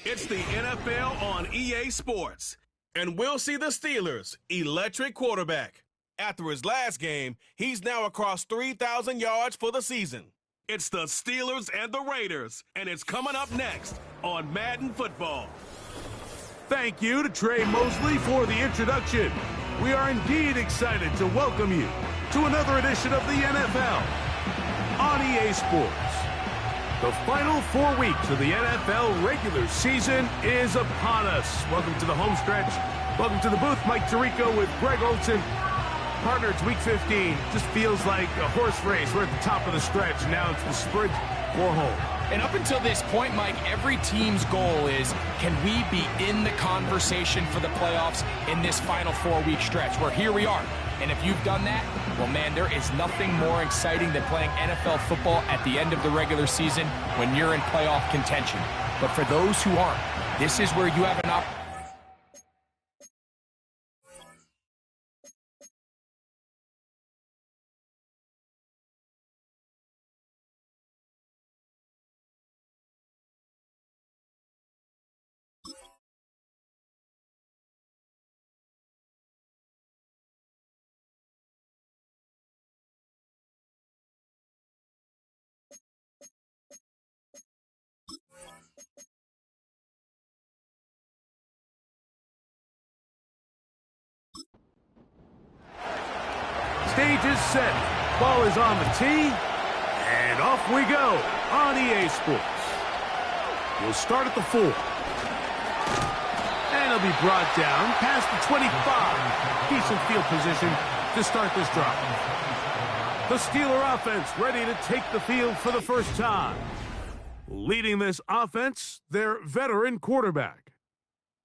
It's the NFL on EA Sports, and we'll see the Steelers' electric quarterback. After his last game, he's now across 3,000 yards for the season. It's the Steelers and the Raiders, and it's coming up next on Madden Football. Thank you to Trey Mosley for the introduction. We are indeed excited to welcome you to another edition of the NFL on EA Sports. The final 4 weeks of the NFL regular season is upon us. Welcome to the home stretch. Welcome to the booth. Mike Tirico with Greg Olson. Partner, it's week 15. Just feels like a horse race. We're at the top of the stretch. Now it's the sprint for home. And up until this point, Mike, every team's goal is, can we be in the conversation for the playoffs in this final 4-week stretch? Where here we are. And if you've done that, well, man, there is nothing more exciting than playing NFL football at the end of the regular season when you're in playoff contention. But for those who aren't, this is where you have an opportunity. Stage is set. Ball is on the tee. And off we go on EA Sports. We'll start at the 4. And it'll be brought down past the 25. Decent field position to start this drive. The Steeler offense ready to take the field for the first time. Leading this offense, their veteran quarterback.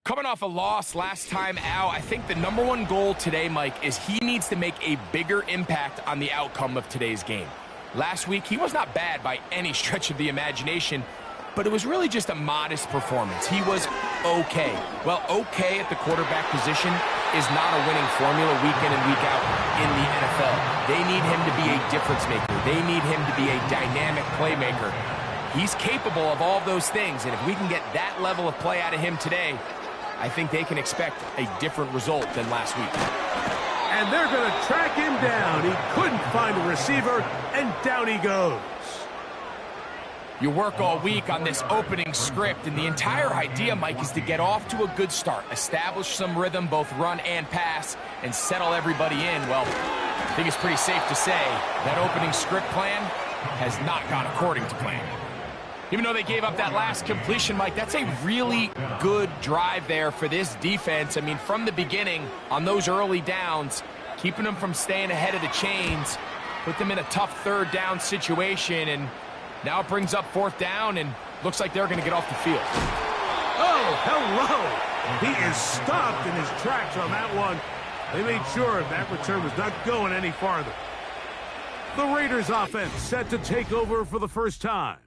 Coming off a loss last time out, I think the number one goal today, Mike, is he needs to make a bigger impact on the outcome of today's game. Last week, he was not bad by any stretch of the imagination, but it was really just a modest performance. He was okay. Well, okay at the quarterback position is not a winning formula week in and week out in the NFL. They need him to be a difference maker. They need him to be a dynamic playmaker. He's capable of all those things, and if we can get that level of play out of him today, I think they can expect a different result than last week. And they're going to track him down. He couldn't find a receiver, and down he goes. You work all week on this opening script, and the entire idea, Mike, is to get off to a good start, establish some rhythm, both run and pass, and settle everybody in. Well, I think it's pretty safe to say that opening script plan has not gone according to plan. Even though they gave up that last completion, Mike, that's a really good drive there for this defense. I mean, from the beginning, on those early downs, keeping them from staying ahead of the chains, put them in a tough third down situation, and now it brings up 4th down, and looks like they're going to get off the field. Oh, hello! He is stopped in his tracks on that one. They made sure that return was not going any farther. The Raiders offense set to take over for the first time.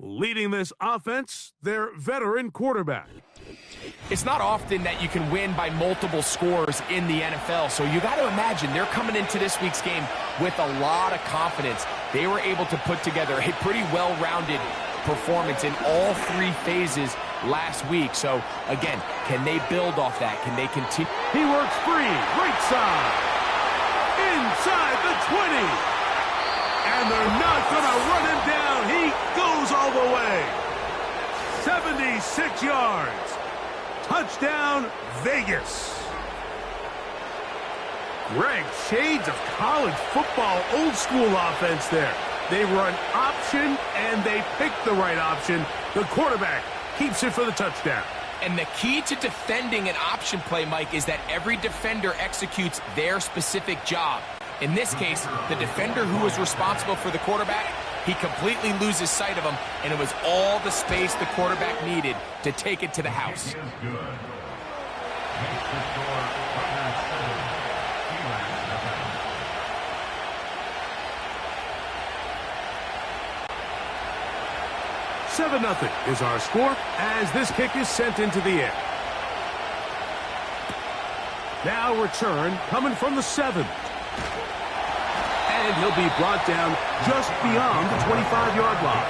Leading this offense, their veteran quarterback. It's not often that you can win by multiple scores in the NFL, so you got to imagine they're coming into this week's game with a lot of confidence. They were able to put together a pretty well-rounded performance in all 3 phases last week. So, again, can they build off that? Can they continue? He works free, right side, inside the 20. And they're not going to run him down. He goes all the way. 76 yards. Touchdown, Vegas. Greg, shades of college football, old school offense there. They run option, and they pick the right option. The quarterback keeps it for the touchdown. And the key to defending an option play, Mike, is that every defender executes their specific job. In this case, the defender who was responsible for the quarterback, he completely loses sight of him, and it was all the space the quarterback needed to take it to the house. Seven-0 is our score as this kick is sent into the air. Now return coming from the 7. And he'll be brought down just beyond the 25-yard line.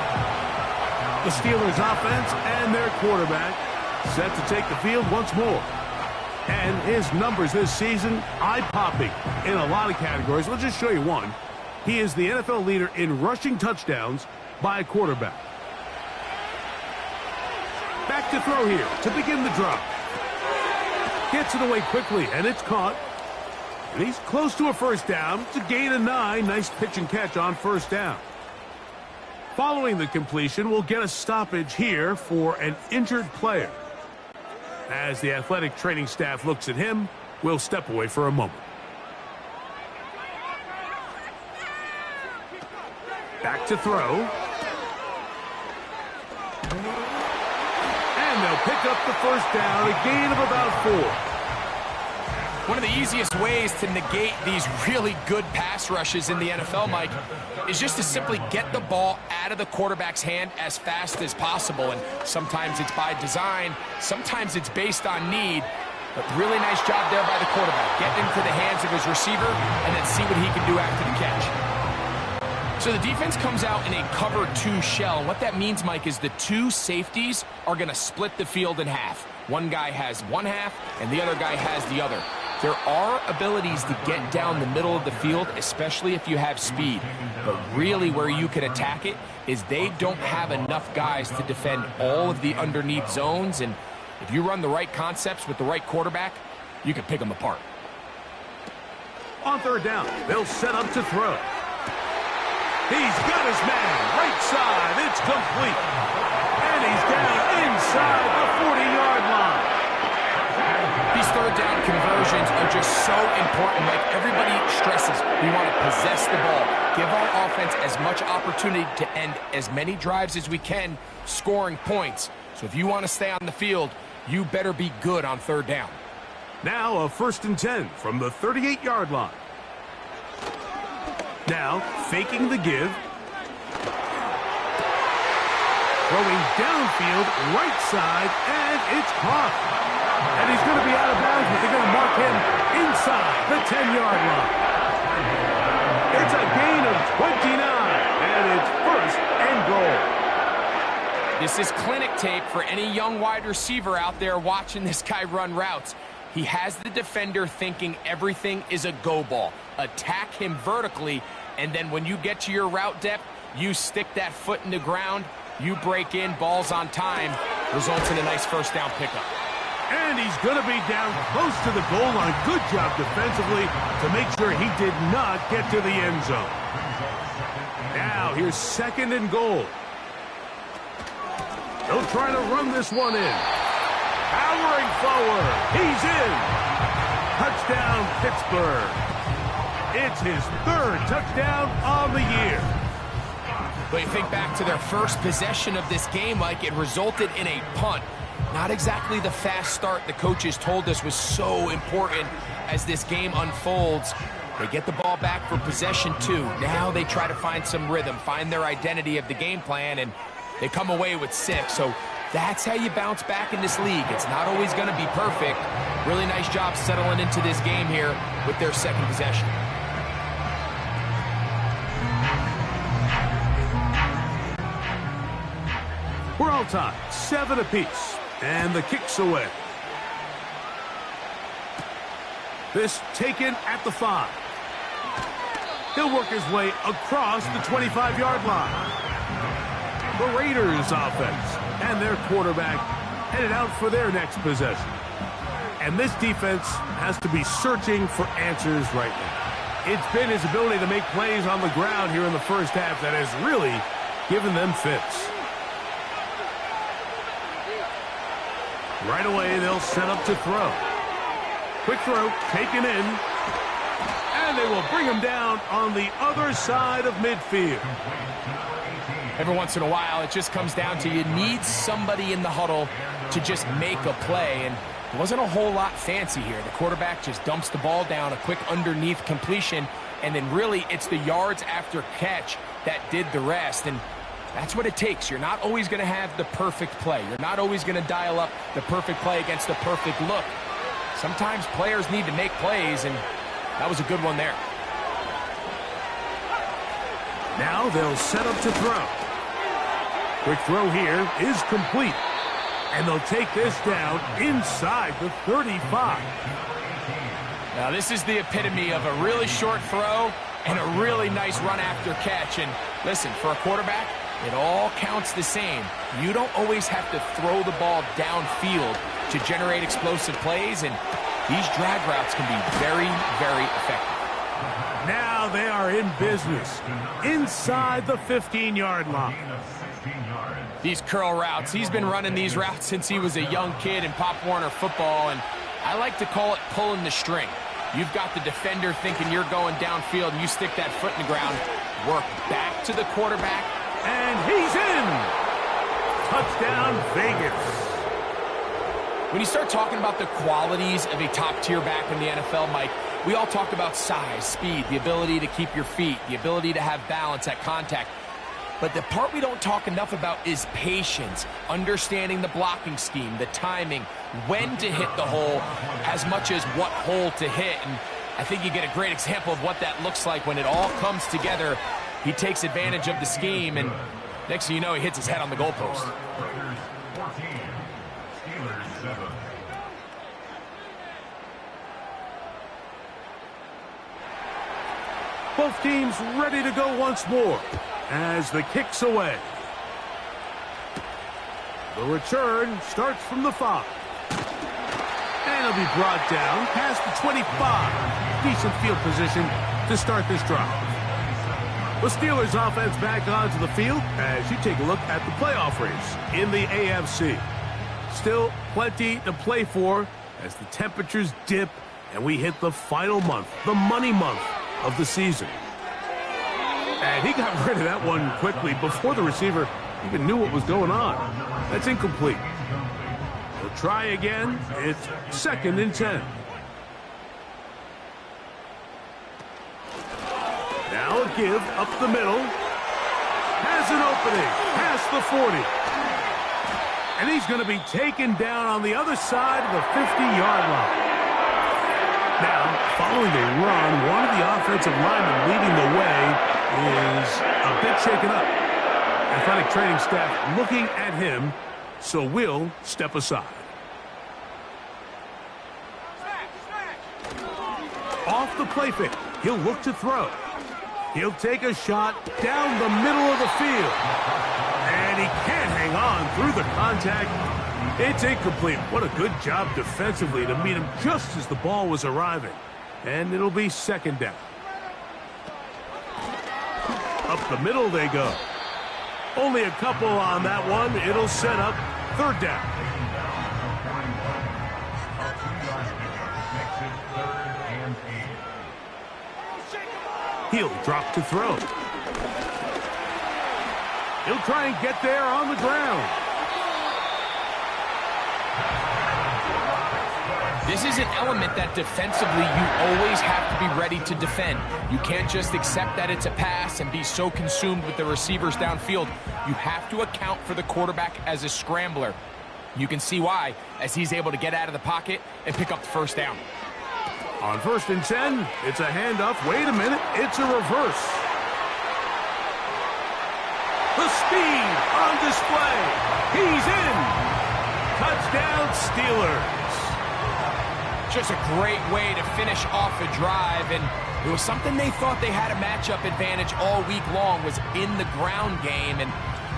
The Steelers offense and their quarterback set to take the field once more. And his numbers this season, eye-popping in a lot of categories. Let's just show you one. He is the NFL leader in rushing touchdowns by a quarterback. Back to throw here to begin the drive. Gets it away quickly, and it's caught. And he's close to a first down. It's a gain of 9. Nice pitch and catch on first down. Following the completion, we'll get a stoppage here for an injured player. As the athletic training staff looks at him, we'll step away for a moment. Back to throw. And they'll pick up the first down, a gain of about 4. One of the easiest ways to negate these really good pass rushes in the NFL, Mike, is just to simply get the ball out of the quarterback's hand as fast as possible. And sometimes it's by design, sometimes it's based on need. But really nice job there by the quarterback. Get into the hands of his receiver and then see what he can do after the catch. So the defense comes out in a cover 2 shell. What that means, Mike, is the 2 safeties are going to split the field in half. One guy has one half and the other guy has the other. There are abilities to get down the middle of the field, especially if you have speed. But really where you can attack it is they don't have enough guys to defend all of the underneath zones. And if you run the right concepts with the right quarterback, you can pick them apart. On third down, they'll set up to throw. He's got his man, right side, it's complete. And he's down inside the 40-yard line. These third down conversions are just so important. Like everybody stresses, we want to possess the ball. Give our offense as much opportunity to end as many drives as we can, scoring points. So if you want to stay on the field, you better be good on third down. Now a 1st and 10 from the 38-yard line. Now faking the give. Throwing downfield, right side, and it's caught. And he's going to be out of bounds, but they're going to mark him inside the 10-yard line. It's a gain of 29, and it's 1st and goal. This is clinic tape for any young wide receiver out there watching this guy run routes. He has the defender thinking everything is a go ball. Attack him vertically, and then when you get to your route depth, you stick that foot in the ground, you break in, balls on time, results in a nice first down pickup. And he's going to be down close to the goal line. Good job defensively to make sure he did not get to the end zone. Now here's 2nd and goal. They'll try to run this one in. Powering forward. He's in. Touchdown, Pittsburgh. It's his 3rd touchdown on the year. But you think back to their first possession of this game, Mike, it resulted in a punt. Not exactly the fast start the coaches told us was so important as this game unfolds. They get the ball back for possession 2. Now they try to find some rhythm, find their identity of the game plan, and they come away with 6. So that's how you bounce back in this league. It's not always going to be perfect. Really nice job settling into this game here with their 2nd possession. We're all tied, 7 apiece. And the kick's away. This taken at the 5. He'll work his way across the 25-yard line. The Raiders offense and their quarterback headed out for their next possession. And this defense has to be searching for answers right now. It's been his ability to make plays on the ground here in the first half that has really given them fits. Right away, they'll set up to throw. Quick throw, taken in. And they will bring him down on the other side of midfield. Every once in a while, it just comes down to you need somebody in the huddle to just make a play. And it wasn't a whole lot fancy here. The quarterback just dumps the ball down, a quick underneath completion, and then really it's the yards after catch that did the rest. And that's what it takes. You're not always going to have the perfect play. You're not always going to dial up the perfect play against the perfect look. Sometimes players need to make plays, and that was a good one there. Now they'll set up to throw. Quick throw here is complete. And they'll take this down inside the 35. Now, this is the epitome of a really short throw and a really nice run after catch. And listen, for a quarterback, it all counts the same. You don't always have to throw the ball downfield to generate explosive plays, and these drag routes can be very, very effective. Now they are in business inside the 15-yard line. These curl routes, he's been running these routes since he was a young kid in Pop Warner football, and I like to call it pulling the string. You've got the defender thinking you're going downfield, and you stick that foot in the ground, work back to the quarterback. And he's in! Touchdown, Vegas. When you start talking about the qualities of a top-tier back in the NFL, Mike, we all talk about size, speed, the ability to keep your feet, the ability to have balance at contact. But the part we don't talk enough about is patience, understanding the blocking scheme, the timing, when to hit the hole, as much as what hole to hit. And I think you get a great example of what that looks like when it all comes together. He takes advantage of the scheme, and next thing you know, he hits his head on the goalpost. Both teams ready to go once more as the kick's away. The return starts from the 5. And it'll be brought down past the 25. Decent field position to start this drive. The Steelers offense back onto the field as you take a look at the playoff race in the AFC. Still plenty to play for as the temperatures dip and we hit the final month, the money month of the season. And he got rid of that one quickly before the receiver even knew what was going on. That's incomplete. He'll try again. It's 2nd and 10. Now a give up the middle. Has an opening past the 40. And he's going to be taken down on the other side of the 50-yard line. Now, following the run, one of the offensive linemen leading the way is a bit shaken up. Athletic training staff looking at him, so we'll step aside. Off the play fake, he'll look to throw. He'll take a shot down the middle of the field. And he can't hang on through the contact. It's incomplete. What a good job defensively to meet him just as the ball was arriving. And it'll be 2nd down. Up the middle they go. Only a couple on that one. It'll set up 3rd down. He'll drop to throw. He'll try and get there on the ground. This is an element that defensively you always have to be ready to defend. You can't just accept that it's a pass and be so consumed with the receivers downfield. You have to account for the quarterback as a scrambler. You can see why, as he's able to get out of the pocket and pick up the 1st down. On 1st and 10, it's a handoff. Wait a minute, it's a reverse. The speed on display. He's in. Touchdown, Steelers. Just a great way to finish off a drive, and it was something they thought they had a matchup advantage all week long, was in the ground game. And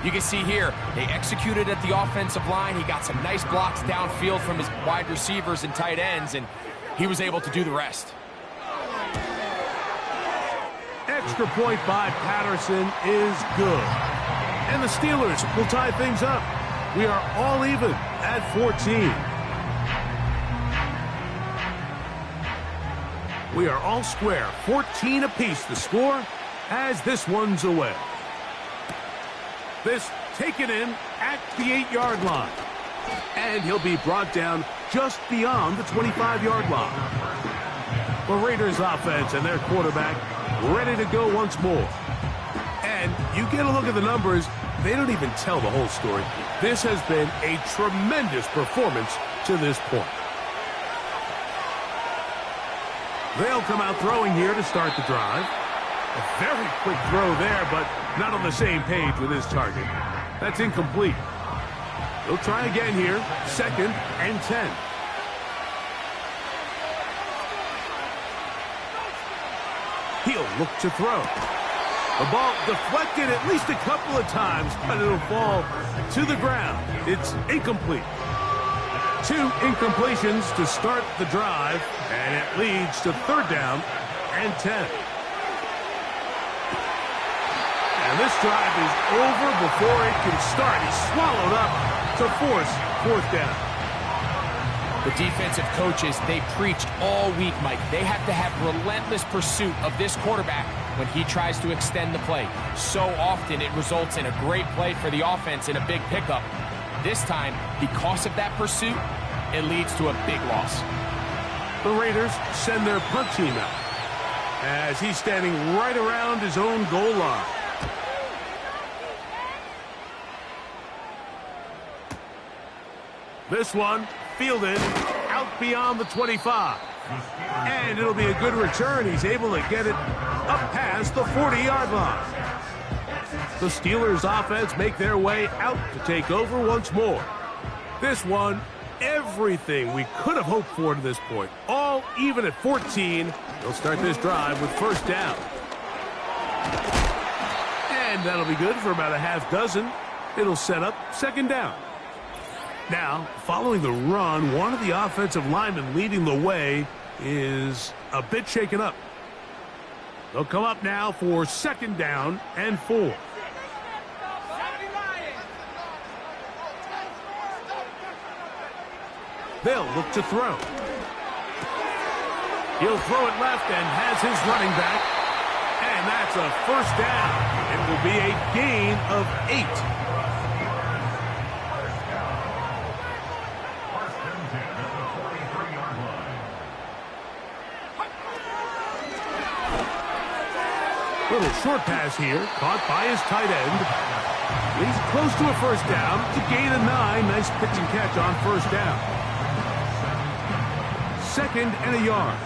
you can see here, they executed at the offensive line. He got some nice blocks downfield from his wide receivers and tight ends, and he was able to do the rest. Extra point by Patterson is good. And the Steelers will tie things up. We are all even at 14. We are all square, 14 apiece the score as this one's away. This taken in at the 8-yard line. And he'll be brought down just beyond the 25-yard line. The Raiders offense and their quarterback ready to go once more. And you get a look at the numbers, they don't even tell the whole story. This has been a tremendous performance to this point. They'll come out throwing here to start the drive. A very quick throw there, but not on the same page with his target. That's incomplete. He'll try again here. 2nd and 10. He'll look to throw. The ball deflected at least a couple of times, but it'll fall to the ground. It's incomplete. 2 incompletions to start the drive, and it leads to 3rd down and 10. And this drive is over before it can start. He's swallowed up to force 4th down. The defensive coaches, they preached all week, Mike. They have to have relentless pursuit of this quarterback when he tries to extend the play. So often it results in a great play for the offense and a big pickup. This time, because of that pursuit, it leads to a big loss. The Raiders send their punt team out as he's standing right around his own goal line. This one fielded out beyond the 25. And it'll be a good return. He's able to get it up past the 40-yard line. The Steelers offense make their way out to take over once more. This one, everything we could have hoped for to this point. All even at 14. They'll start this drive with 1st down. And that'll be good for about a half dozen. It'll set up 2nd down. Now, following the run, one of the offensive linemen leading the way is a bit shaken up. They'll come up now for 2nd down and 4. They'll look to throw. He'll throw it left and has his running back. And that's a 1st down. It will be a gain of 8. Little short pass here, caught by his tight end. He's close to a 1st down to gain a 9. Nice pitch and catch on 1st down. 2nd and a yard.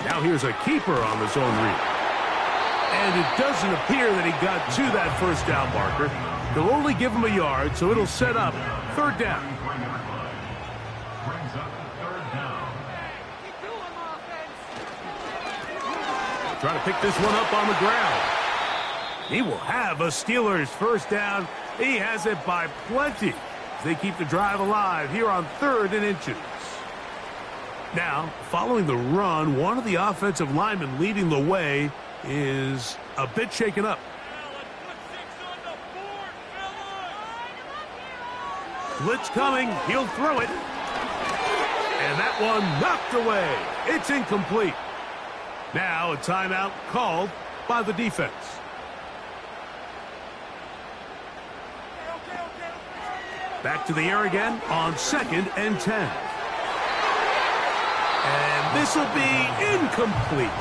Now here's a keeper on the zone read. And it doesn't appear that he got to that 1st down marker. They'll only give him a yard, so it'll set up 3rd down. Trying to pick this one up on the ground. He will have a Steelers 1st down. He has it by plenty as they keep the drive alive here on 3rd and inches. Now, following the run, one of the offensive linemen leading the way is a bit shaken up. Blitz coming. He'll throw it. And that one knocked away. It's incomplete. Now a timeout called by the defense. Back to the air again on 2nd and 10. And this will be incomplete.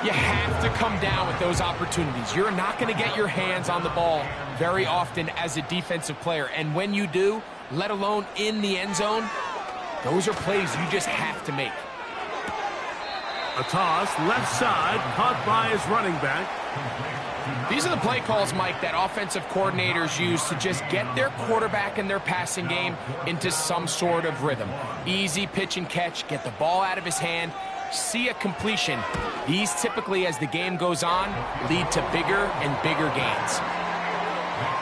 You have to come down with those opportunities. You're not going to get your hands on the ball very often as a defensive player. And when you do, let alone in the end zone, those are plays you just have to make. A toss, left side, caught by his running back. These are the play calls, Mike, that offensive coordinators use to just get their quarterback and their passing game into some sort of rhythm. Easy pitch and catch, get the ball out of his hand, see a completion. These typically, as the game goes on, lead to bigger and bigger gains.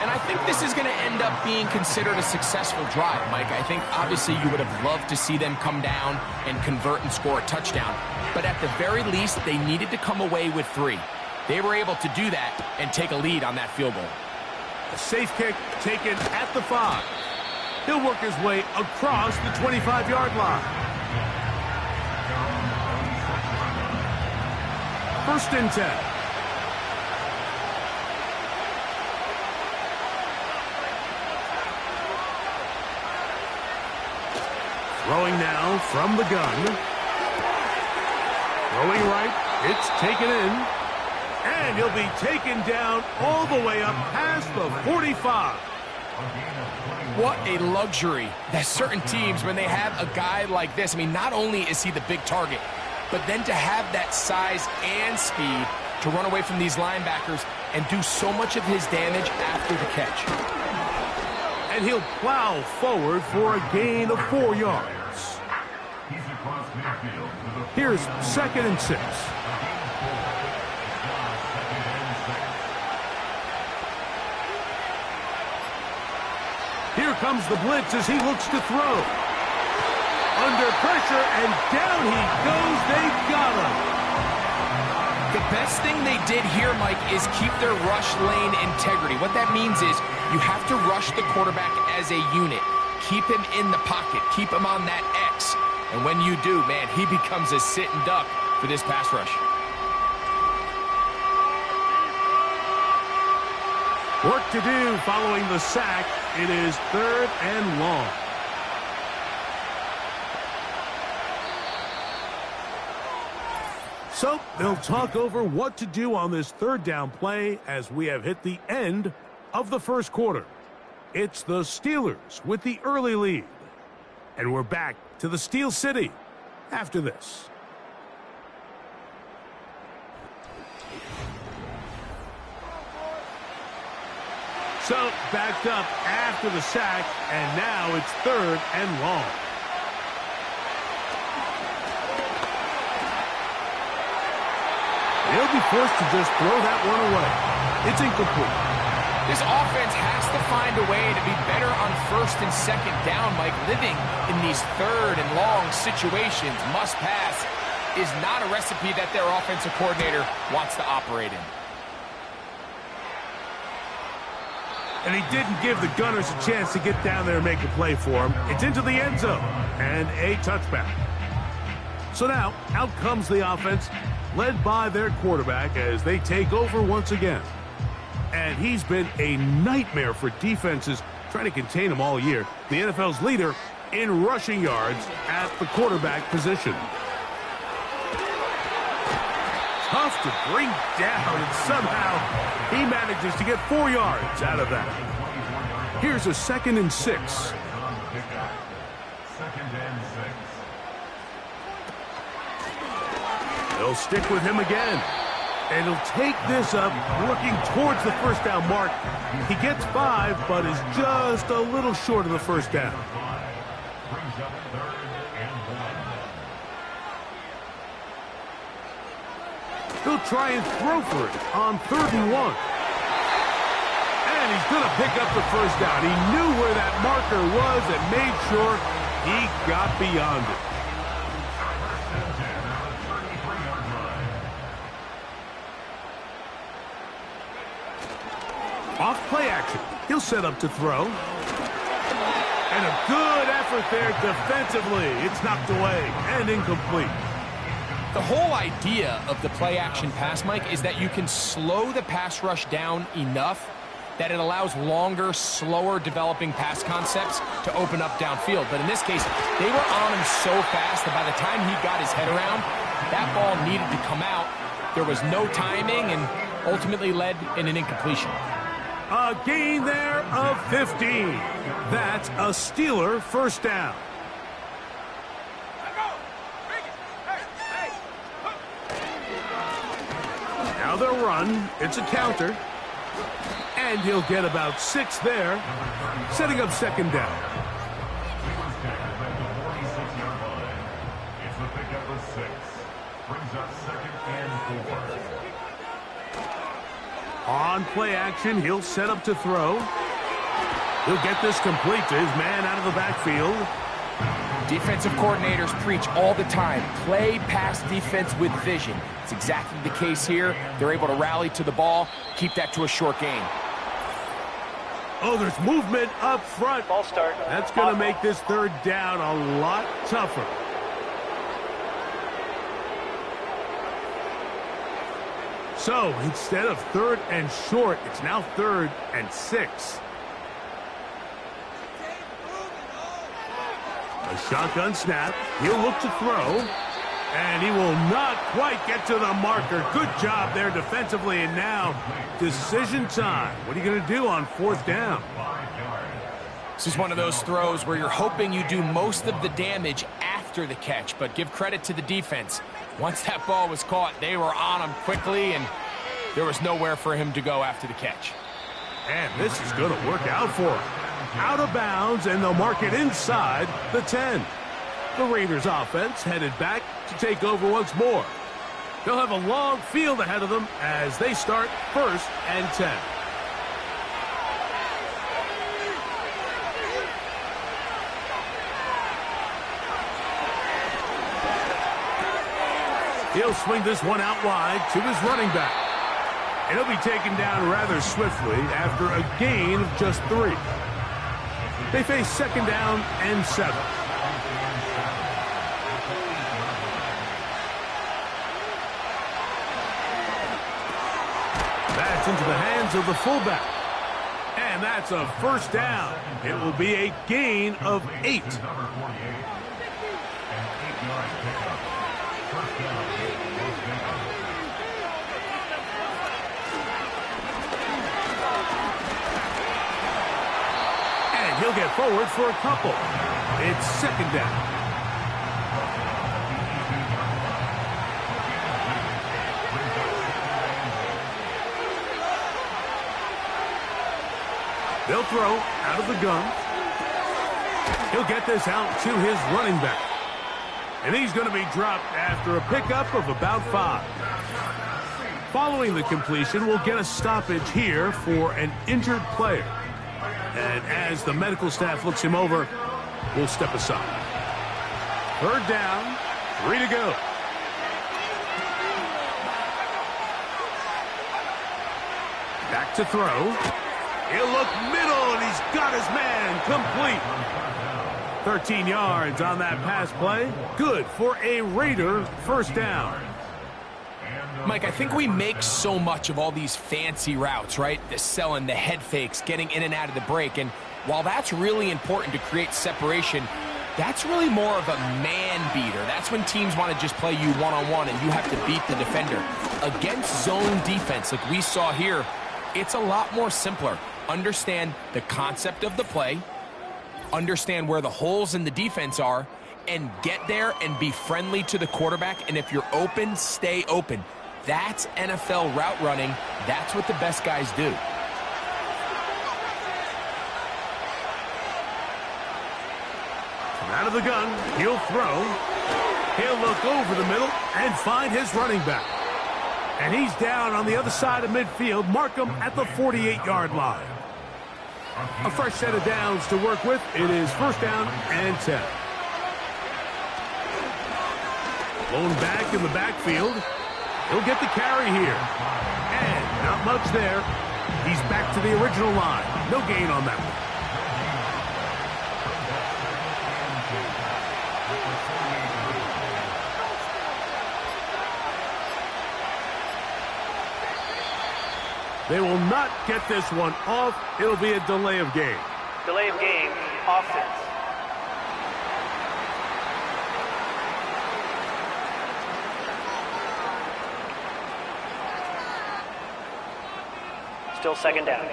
And I think this is going to end up being considered a successful drive, Mike. I think, obviously, you would have loved to see them come down and convert and score a touchdown. But at the very least, they needed to come away with 3. They were able to do that and take a lead on that field goal. A safe kick taken at the 5. He'll work his way across the 25-yard line. 1st and 10. Throwing now from the gun. Throwing right. It's taken in. And he'll be taken down all the way up past the 45. What a luxury that certain teams, when they have a guy like this, I mean, not only is he the big target, but then to have that size and speed to run away from these linebackers and do so much of his damage after the catch. And he'll plow forward for a gain of 4 yards. Here's 2nd and 6. Here comes the blitz as he looks to throw. Under pressure, and down he goes. They got him. The best thing they did here, Mike, is keep their rush lane integrity. What that means is you have to rush the quarterback as a unit. Keep him in the pocket. Keep him on that X. And when you do, man, he becomes a sitting duck for this pass rush. Work to do following the sack. It is 3rd and long. So they'll talk over what to do on this 3rd down play as we have hit the end of the 1st quarter. It's the Steelers with the early lead. And we're back to the Steel City after this. So backed up after the sack, and now it's 3rd and long. He'll be forced to just throw that one away. It's incomplete. This offense has to find a way to be better on 1st and 2nd down, Mike. Living in these 3rd and long situations, must pass, is not a recipe that their offensive coordinator wants to operate in. And he didn't give the Gunners a chance to get down there and make a play for him. It's into the end zone and a touchback. So now, out comes the offense, led by their quarterback as they take over once again. And he's been a nightmare for defenses trying to contain him all year. The NFL's leader in rushing yards at the quarterback position. Tough to bring down, and somehow he manages to get 4 yards out of that. Here's a 2nd and 6. They'll stick with him again. And he'll take this up, looking towards the 1st down mark. He gets 5, but is just a little short of the 1st down. He'll try and throw for it on 3rd and 1. And he's going to pick up the 1st down. He knew where that marker was and made sure he got beyond it. Off play action. He'll set up to throw. And a good effort there defensively. It's knocked away and incomplete. The whole idea of the play action pass, Mike, is that you can slow the pass rush down enough that it allows longer, slower developing pass concepts to open up downfield. But in this case, they were on him so fast that by the time he got his head around, that ball needed to come out. There was no timing and ultimately led in an incompletion. A gain there of 15. That's a Steeler 1st down. Now they'll run. It's a counter. And he'll get about 6 there, setting up 2nd down. It's the pickup of 6. Brings up 2nd and 4. On play action, he'll set up to throw. He'll get this complete to his man out of the backfield. Defensive coordinators preach all the time, play pass defense with vision. It's exactly the case here. They're able to rally to the ball, keep that to a short gain. Oh, there's movement up front. Ball start. That's going to make this 3rd down a lot tougher. So instead of 3rd and short, it's now 3rd and 6. A shotgun snap. He'll look to throw. And he will not quite get to the marker. Good job there defensively. And now decision time. What are you going to do on 4th down? This is one of those throws where you're hoping you do most of the damage after after the catch, but give credit to the defense. Once that ball was caught, they were on him quickly, and there was nowhere for him to go after the catch. And this is going to work out for him. Out of bounds, and they'll mark it inside the 10. The Raiders offense headed back to take over once more. They'll have a long field ahead of them as they start 1st and 10. He'll swing this one out wide to his running back. And he'll be taken down rather swiftly after a gain of just 3. They face 2nd down and 7. That's into the hands of the fullback. And that's a 1st down. It will be a gain of 8. And he'll get forward for a couple. It's 2nd down. They'll throw out of the gun. He'll get this out to his running back. And he's going to be dropped after a pickup of about 5. Following the completion, we'll get a stoppage here for an injured player. And as the medical staff looks him over, we'll step aside. 3rd down, 3 to go. Back to throw. He'll look middle, and he's got his man complete. 13 yards on that pass play. Good for a Raider 1st down. Mike, I think we make so much of all these fancy routes, right? The selling, the head fakes, getting in and out of the break. And while that's really important to create separation, that's really more of a man beater. That's when teams want to just play you one-on-one and you have to beat the defender. Against zone defense, like we saw here, it's a lot more simpler. Understand the concept of the play, understand where the holes in the defense are, and get there and be friendly to the quarterback. And if you're open, stay open. That's NFL route running. That's what the best guys do. Out of the gun, he'll throw. He'll look over the middle and find his running back. And he's down on the other side of midfield. Mark him at the 48-yard line. A fresh set of downs to work with. It is 1st down and 10. Blown back in the backfield. He'll get the carry here. And not much there. He's back to the original line. No gain on that one. They will not get this one off. It'll be a delay of game. Delay of game, offense. Still 2nd down.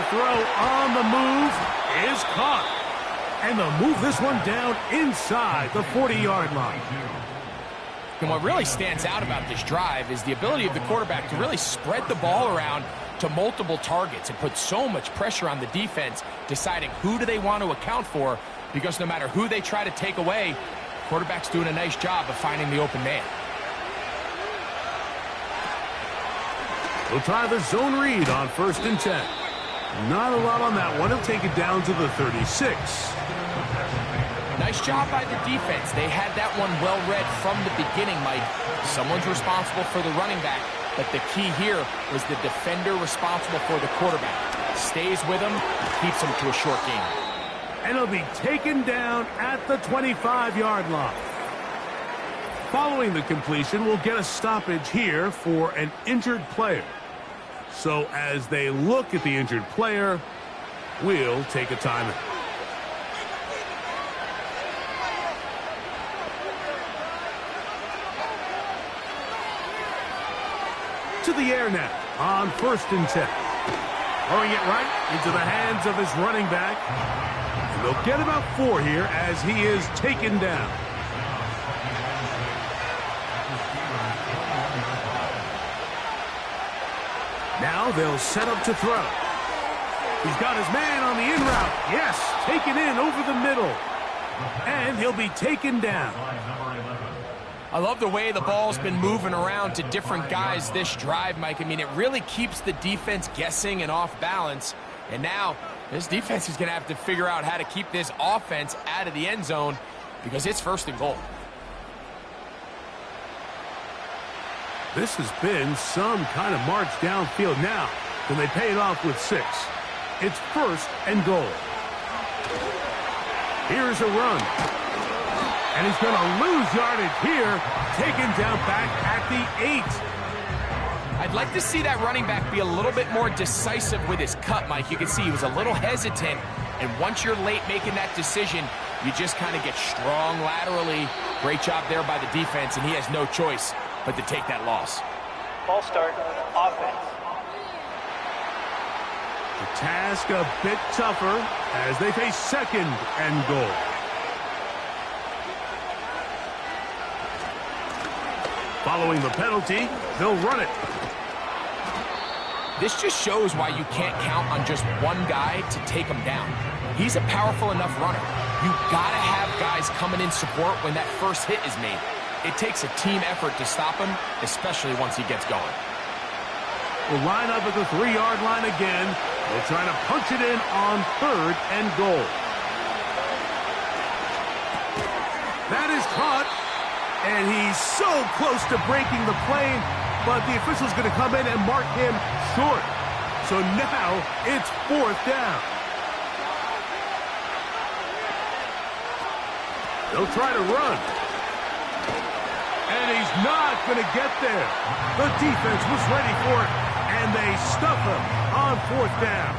Throw on the move is caught. And they'll move this one down inside the 40-yard line. And what really stands out about this drive is the ability of the quarterback to really spread the ball around to multiple targets and put so much pressure on the defense, deciding who do they want to account for, because no matter who they try to take away, quarterback's doing a nice job of finding the open man. We'll try the zone read on 1st and 10. Not a lot on that one. He'll take it down to the 36. Nice job by the defense. They had that one well read from the beginning, Mike. Someone's responsible for the running back, but the key here was the defender responsible for the quarterback. Stays with him, keeps him to a short game. And he'll be taken down at the 25-yard line. Following the completion, we'll get a stoppage here for an injured player. So as they look at the injured player, we'll take a timeout. to the air now on 1st and 10. Throwing it right into the hands of his running back. And they'll get about 4 here as he is taken down. Now they'll set up to throw. He's got his man on the in route. Yes, taken in over the middle. And he'll be taken down. I love the way the ball's been moving around to different guys this drive, Mike. I mean, it really keeps the defense guessing and off balance. And now this defense is going to have to figure out how to keep this offense out of the end zone because it's 1st and goal. This has been some kind of march downfield now. Can they pay it off with 6? It's 1st and goal. Here's a run. And he's going to lose yardage here. Taken down back at the 8. I'd like to see that running back be a little bit more decisive with his cut, Mike. You can see he was a little hesitant. And once you're late making that decision, you just kind of get strong laterally. Great job there by the defense, and he has no choice but to take that loss. Ball start, offense. The task a bit tougher as they face 2nd and goal. Following the penalty, they'll run it. This just shows why you can't count on just one guy to take him down. He's a powerful enough runner. You gotta have guys coming in support when that first hit is made. It takes a team effort to stop him, especially once he gets going. We'll line up at the 3-yard line again. They'll try to punch it in on 3rd and goal. That is caught. And he's so close to breaking the plane, but the official's going to come in and mark him short. So now it's 4th down. They'll try to run. And he's not going to get there. The defense was ready for it, and they stuff him on 4th down.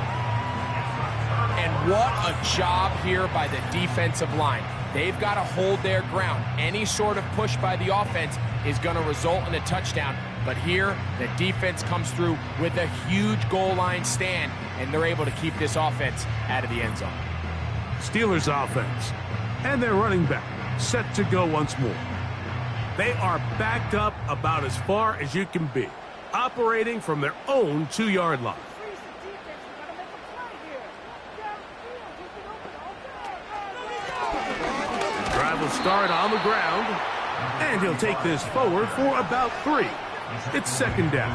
And what a job here by the defensive line. They've got to hold their ground. Any sort of push by the offense is going to result in a touchdown. But here, the defense comes through with a huge goal line stand, and they're able to keep this offense out of the end zone. Steelers offense. And their running back set to go once more. They are backed up about as far as you can be, operating from their own 2-yard line. Drive will start on the ground, and he'll take this forward for about 3. It's 2nd down. A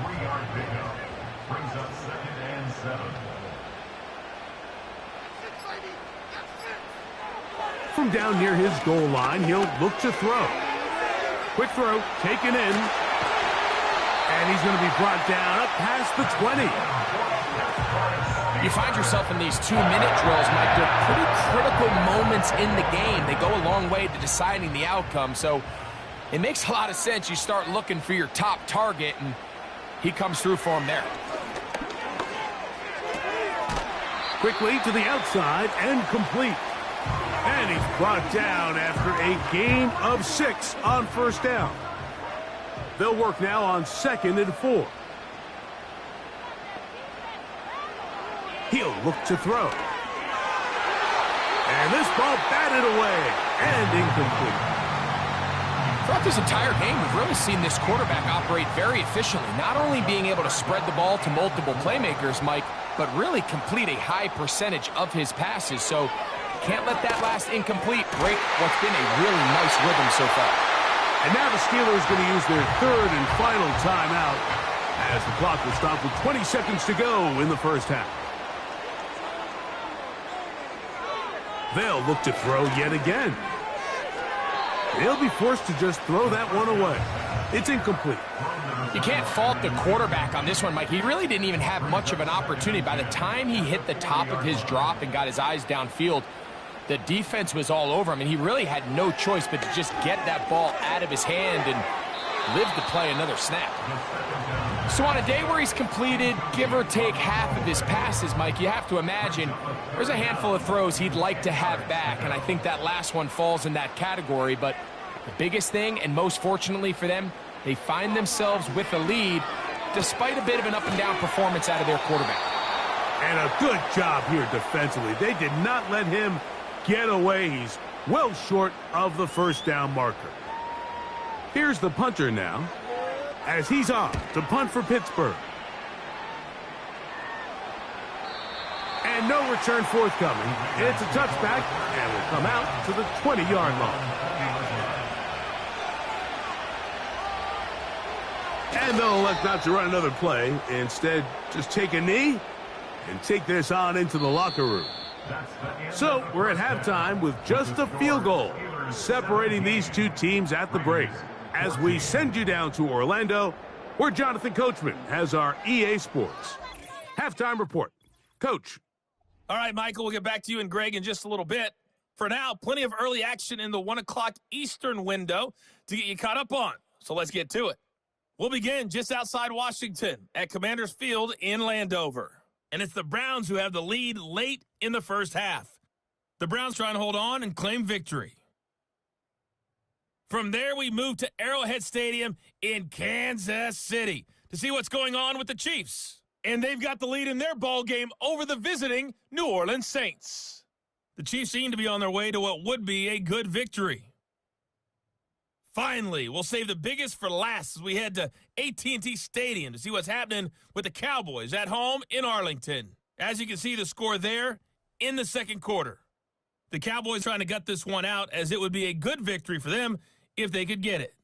3-yard pickup brings up 2nd and 7. From down near his goal line, he'll look to throw. Quick throw, taken in. And he's going to be brought down up past the 20. You find yourself in these 2-minute drills, Mike. They're pretty critical moments in the game. They go a long way to deciding the outcome. So it makes a lot of sense. You start looking for your top target, and he comes through for him there. Quickly to the outside and complete. And he's brought down after a gain of 6 on 1st down. They'll work now on 2nd and 4. He'll look to throw. And this ball batted away and incomplete. Throughout this entire game, we've really seen this quarterback operate very efficiently, not only being able to spread the ball to multiple playmakers, Mike, but really complete a high percentage of his passes. So can't let that last incomplete break what's been a really nice rhythm so far. And now the Steelers going to use their 3rd and final timeout as the clock will stop with 20 seconds to go in the 1st half. They'll look to throw yet again. They'll be forced to just throw that one away. It's incomplete. You can't fault the quarterback on this one, Mike. He really didn't even have much of an opportunity. By the time he hit the top of his drop and got his eyes downfield, the defense was all over him, and he really had no choice but to just get that ball out of his hand and live to play another snap. So on a day where he's completed, give or take half of his passes, Mike, you have to imagine there's a handful of throws he'd like to have back, and I think that last one falls in that category. But the biggest thing, and most fortunately for them, They find themselves with the lead despite a bit of an up-and-down performance out of their quarterback. And a good job here defensively. They did not let him get away. He's well short of the first down marker. Here's the punter now, as he's off to punt for Pittsburgh. And no return forthcoming. It's a touchback, and will come out to the 20-yard line. And they'll elect not to run another play. Instead, just take a knee and take this on into the locker room. So we're at halftime with just a field goal separating these two teams at the break. As we send you down to Orlando, where Jonathan Coachman has our EA Sports halftime report. Coach. All right, Michael, we'll get back to you and Greg in just a little bit. For now, plenty of early action in the 1 o'clock Eastern window to get you caught up on. So let's get to it. We'll begin just outside Washington at Commanders Field in Landover. And it's the Browns who have the lead late in the first half. The Browns trying to hold on and claim victory. From there, we move to Arrowhead Stadium in Kansas City to see what's going on with the Chiefs. And they've got the lead in their ball game over the visiting New Orleans Saints. The Chiefs seem to be on their way to what would be a good victory. Finally, we'll save the biggest for last as we head to AT&T Stadium to see what's happening with the Cowboys at home in Arlington. As you can see, the score there in the second quarter. The Cowboys trying to gut this one out as it would be a good victory for them if they could get it.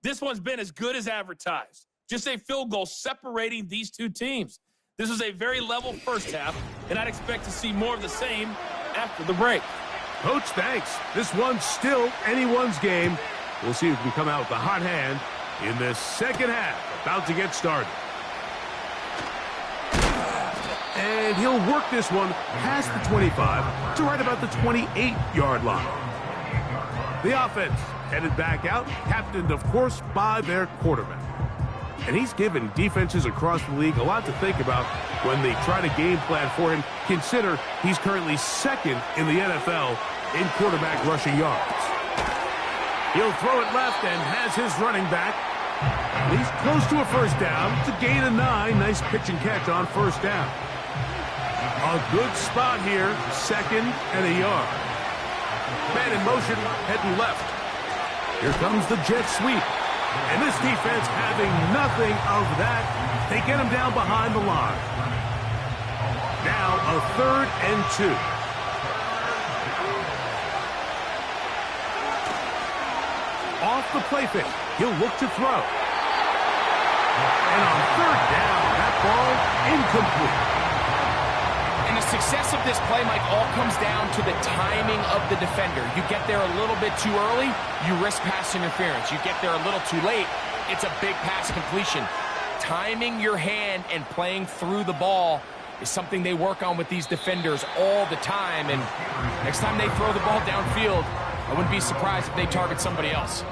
This one's been as good as advertised. Just a field goal separating these two teams. This was a very level first half, and I'd expect to see more of the same after the break. Coach, thanks. This one's still anyone's game. We'll see who can come out with the hot hand in this second half. About to get started. And he'll work this one past the 25 to right about the 28-yard line. The offense headed back out, captained, of course, by their quarterback. And he's given defenses across the league a lot to think about when they try to game plan for him. Consider he's currently second in the NFL in quarterback rushing yards. He'll throw it left and has his running back. He's close to a first down to gain a 9. Nice pitch and catch on first down. A good spot here, second and a yard. Man in motion, heading left. Here comes the jet sweep. And this defense having nothing of that. They get him down behind the line. Now a 3rd and 2. Off the play fake. He'll look to throw. And on 3rd down, that ball incomplete. And the success of this play, Mike, all comes down to the timing of the defender. You get there a little bit too early, you risk pass interference. You get there a little too late, it's a big pass completion. Timing your hand and playing through the ball is something they work on with these defenders all the time. And next time they throw the ball downfield, I wouldn't be surprised if they target somebody else.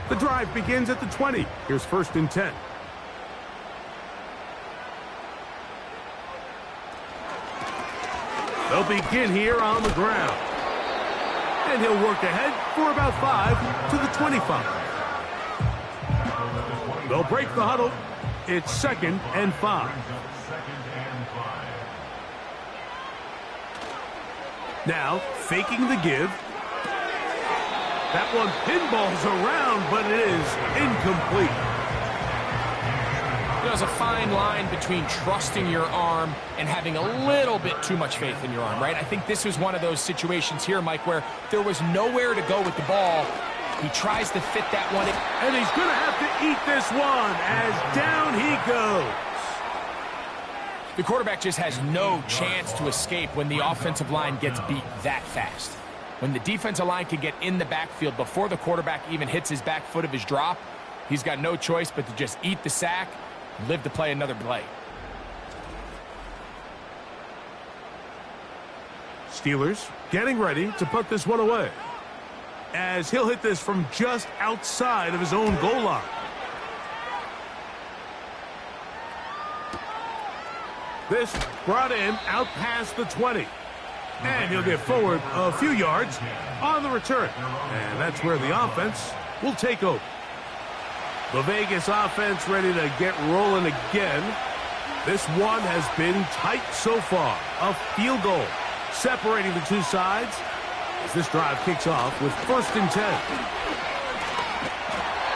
The drive begins at the 20. Here's 1st and 10. They'll begin here on the ground. And he'll work ahead for about 5 to the 25. They'll break the huddle. It's 2nd and 5. Now, faking the give. That one pinballs around, but it is incomplete. There's a fine line between trusting your arm and having a little bit too much faith in your arm, right? I think this was one of those situations here, Mike, where there was nowhere to go with the ball. He tries to fit that one in. And he's going to have to eat this one as down he goes. The quarterback just has no chance to escape when the offensive line gets beat that fast. When the defensive line can get in the backfield before the quarterback even hits his back foot of his drop, he's got no choice but to just eat the sack, live to play another play. Steelers getting ready to put this one away, as he'll hit this from just outside of his own goal line. This brought him out past the 20. And he'll get forward a few yards on the return. And that's where the offense will take over. The Vegas offense ready to get rolling again. This one has been tight so far. A field goal separating the two sides as this drive kicks off with 1st and 10.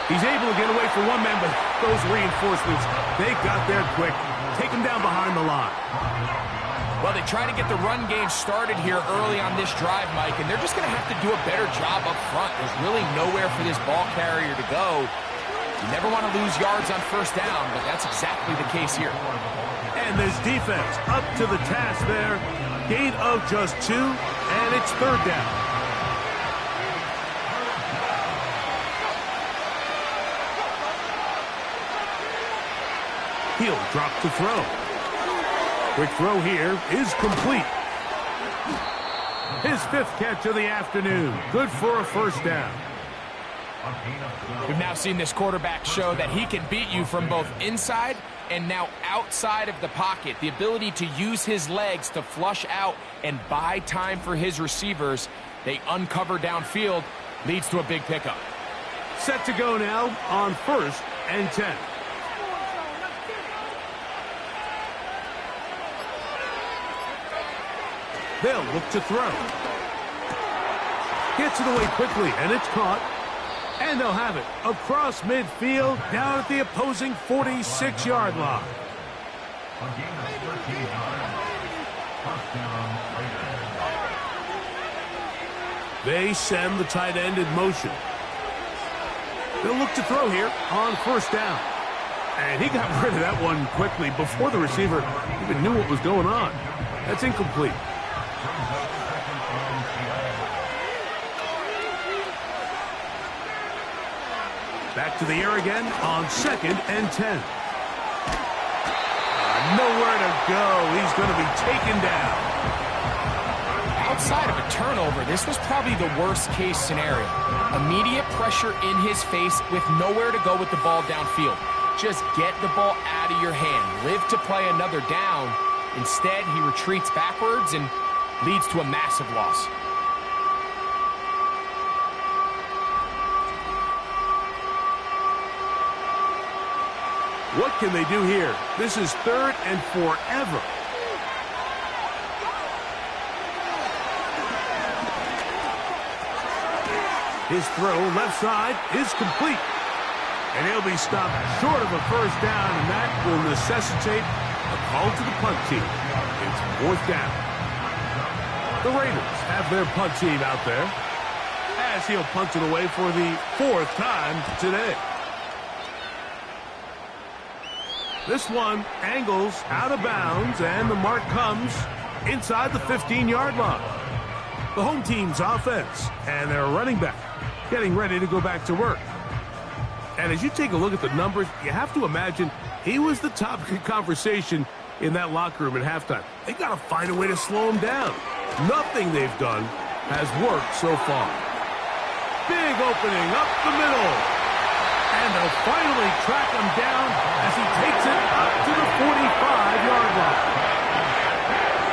He's able to get away from one man, but those reinforcements, they got there quick. Take him down behind the line. Well, they try to get the run game started here early on this drive, Mike, and they're just going to have to do a better job up front. There's really nowhere for this ball carrier to go. You never want to lose yards on 1st down, but that's exactly the case here. And this defense up to the task there. Gain of just 2, and it's 3rd down. He'll drop to throw. Quick throw here is complete. His 5th catch of the afternoon. Good for a 1st down. We've now seen this quarterback show that he can beat you from both inside and now outside of the pocket. The ability to use his legs to flush out and buy time for his receivers. They uncover downfield, leads to a big pickup. Set to go now on 1st and 10. They'll look to throw. Gets it away quickly, and it's caught. And they'll have it across midfield, down at the opposing 46-yard line. They send the tight end in motion. They'll look to throw here on 1st down. And he got rid of that one quickly before the receiver even knew what was going on. That's incomplete. Back to the air again on 2nd and 10. Nowhere to go. He's going to be taken down. Outside of a turnover, this was probably the worst-case scenario. Immediate pressure in his face with nowhere to go with the ball downfield. Just get the ball out of your hand. Live to play another down. Instead, he retreats backwards and leads to a massive loss. What can they do here? This is 3rd and forever. His throw left side is complete. And he'll be stopped short of a 1st down, and that will necessitate a call to the punt team. It's 4th down. The Raiders have their punt team out there as he'll punt it away for the 4th time today. This one angles out of bounds, and the mark comes inside the 15-yard line. The home team's offense and their running back getting ready to go back to work. And as you take a look at the numbers, you have to imagine he was the topic of conversation in that locker room at halftime. They got to find a way to slow him down. Nothing they've done has worked so far. Big opening up the middle. And they'll finally track him down as he takes it up to the 45-yard line.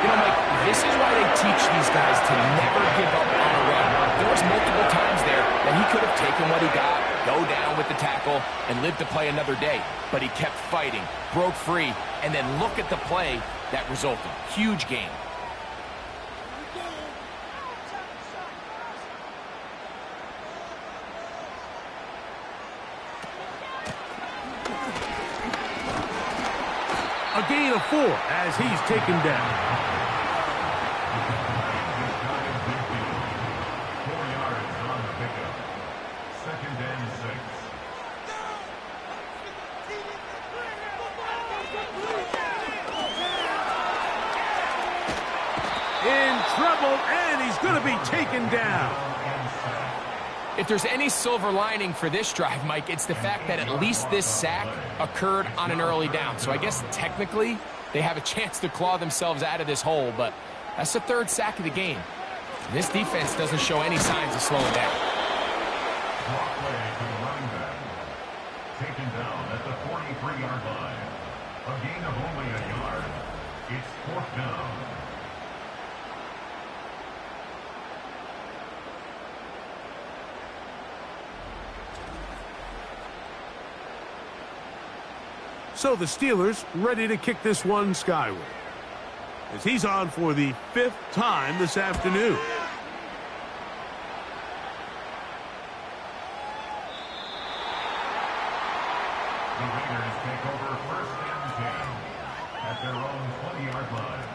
You know, Mike, this is why they teach these guys to never give up on a run. There was multiple times there that he could have taken what he got, go down with the tackle, and lived to play another day. But he kept fighting, broke free, and then look at the play that resulted. Huge game. A gain of 4 as he's taken down. 4 yards on the pickup. 2nd and 6. In trouble, and he's going to be taken down. If there's any silver lining for this drive, Mike, it's the fact that at least this sack occurred on an early down. So I guess technically they have a chance to claw themselves out of this hole, but that's the 3rd sack of the game. This defense doesn't show any signs of slowing down. Block play to the running back. Taken down at the 43-yard line. A gain of only a yard. It's fourth down. So the Steelers ready to kick this one skyward, as he's on for the 5th time this afternoon. The Raiders take over first and 10 at their own 20-yard line.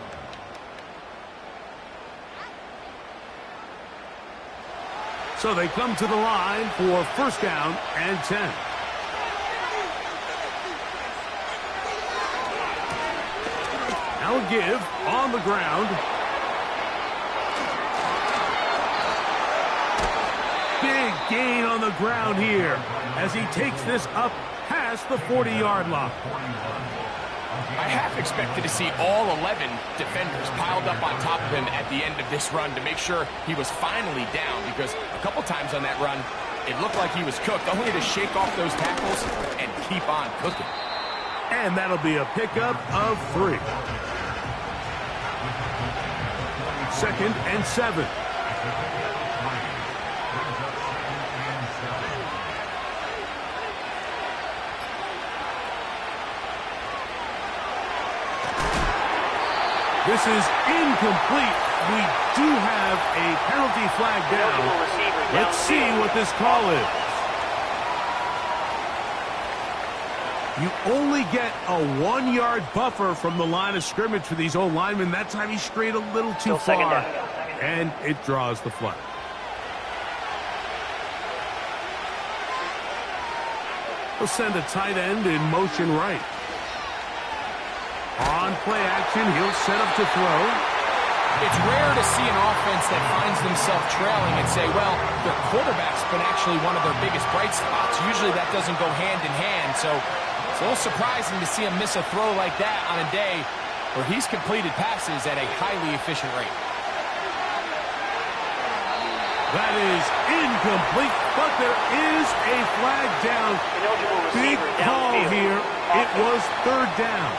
So they come to the line for first down and 10. Now a give on the ground. Big gain on the ground here as he takes this up past the 40-yard line. I half expected to see all 11 defenders piled up on top of him at the end of this run to make sure he was finally down, because a couple times on that run, it looked like he was cooked, only to shake off those tackles and keep on cooking. And that'll be a pickup of 3. 2nd and 7. This is incomplete. We do have a penalty flag down. Let's see what this call is. You only get a 1-yard buffer from the line of scrimmage for these old linemen. That time he strayed a little too far, and it draws the flag. We'll send a tight end in motion right. On play action, he'll set up to throw. It's rare to see an offense that finds themselves trailing and say, well, their quarterback's been actually one of their biggest bright spots. Usually that doesn't go hand in hand, so it's a little surprising to see him miss a throw like that on a day where he's completed passes at a highly efficient rate. That is incomplete, but there is a flag down. Big call here. It was 3rd down.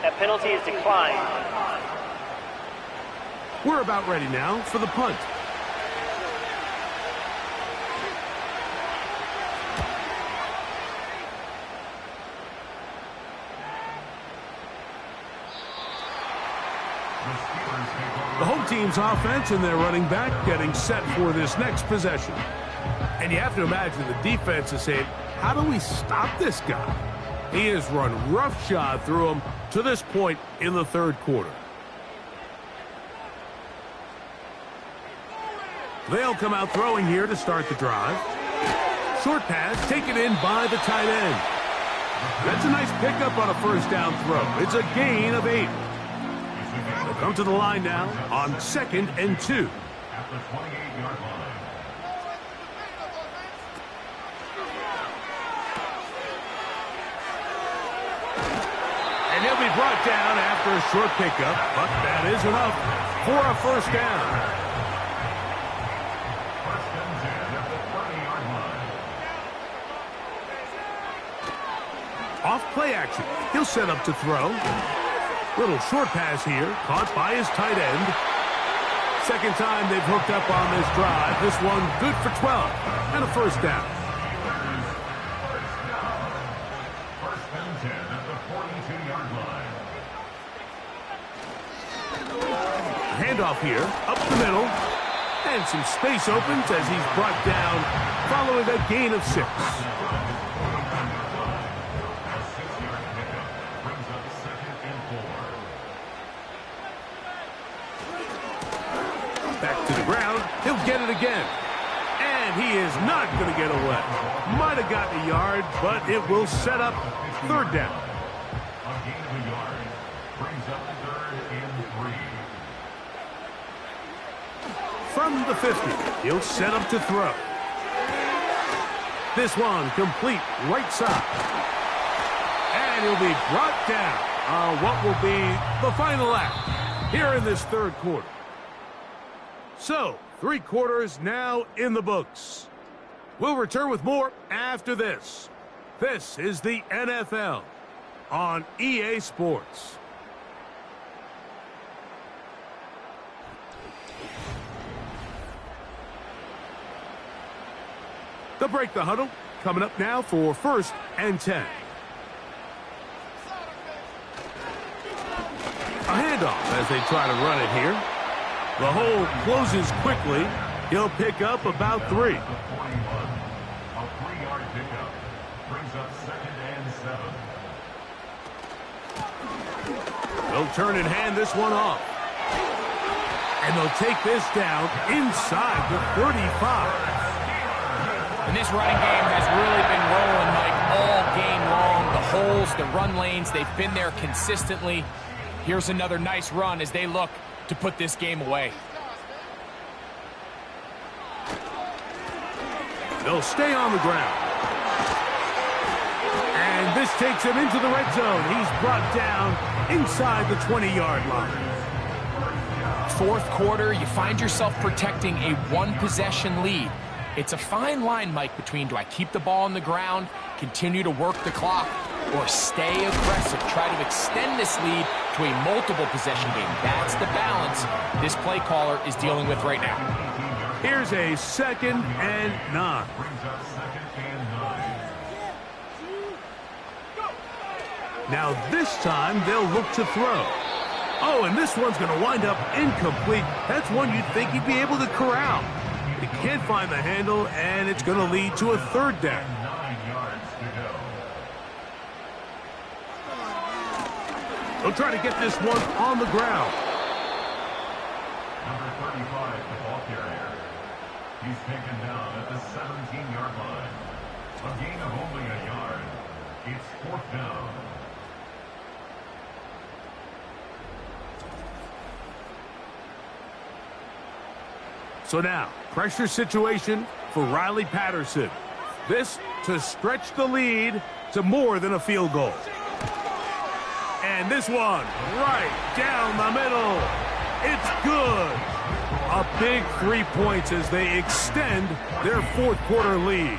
That penalty is declined. We're about ready now for the punt. The home team's offense and their running back getting set for this next possession. And you have to imagine the defense is saying, how do we stop this guy? He has run roughshod through him to this point in the 3rd quarter. They'll come out throwing here to start the drive. Short pass taken in by the tight end. That's a nice pickup on a first down throw. It's a gain of 8. They'll come to the line now on 2nd and 2. At the 28-yard line. And he'll be brought down after a short pickup, but that is enough for a first down. First and 10 at the 30-yard line. Off play action. He'll set up to throw. Little short pass here, caught by his tight end. Second time they've hooked up on this drive. This one good for 12 and a first down. First and 10 at the 42-yard line. Handoff here, up the middle. And some space opens as he's brought down following a gain of 6. Back to the ground. He'll get it again. And he is not going to get away. Might have gotten a yard, but it will set up 3rd down. A gain of a yard brings up 3rd and 3. From the 50, he'll set up to throw. This one complete right side. And he'll be brought down on what will be the final act here in this 3rd quarter. So, 3 quarters now in the books. We'll return with more after this. This is the NFL on EA Sports. They'll break the huddle. Coming up now for 1st and 10. A handoff as they try to run it here. The hole closes quickly. He'll pick up about 3. A 3-yard pickup brings up 2nd and 7. They'll turn and hand this one off. And they'll take this down inside the 35. And this running game has really been rolling, Mike, all game long. The holes, the run lanes, they've been there consistently. Here's another nice run as they look to put this game away. They'll stay on the ground. And this takes him into the red zone. He's brought down inside the 20-yard line. 4th quarter, you find yourself protecting a 1-possession lead. It's a fine line, Mike, between do I keep the ball on the ground, continue to work the clock, or stay aggressive, try to extend this lead to a multiple possession game. That's the balance this play caller is dealing with right now. Here's a 2nd and 9. Brings up 2nd and 9. Now this time they'll look to throw. Oh, and this one's going to wind up incomplete. That's one you'd think he'd be able to corral. He can't find the handle, and it's going to lead to a 3rd down. 9 yards to go. They'll try to get this one on the ground. Number 35, the ball carrier. He's taken down at the 17-yard line. A gain of only a yard. It's 4th down. So now, pressure situation for Riley Patterson. This to stretch the lead to more than a field goal. And this one right down the middle. It's good. A big 3 points as they extend their 4th quarter lead.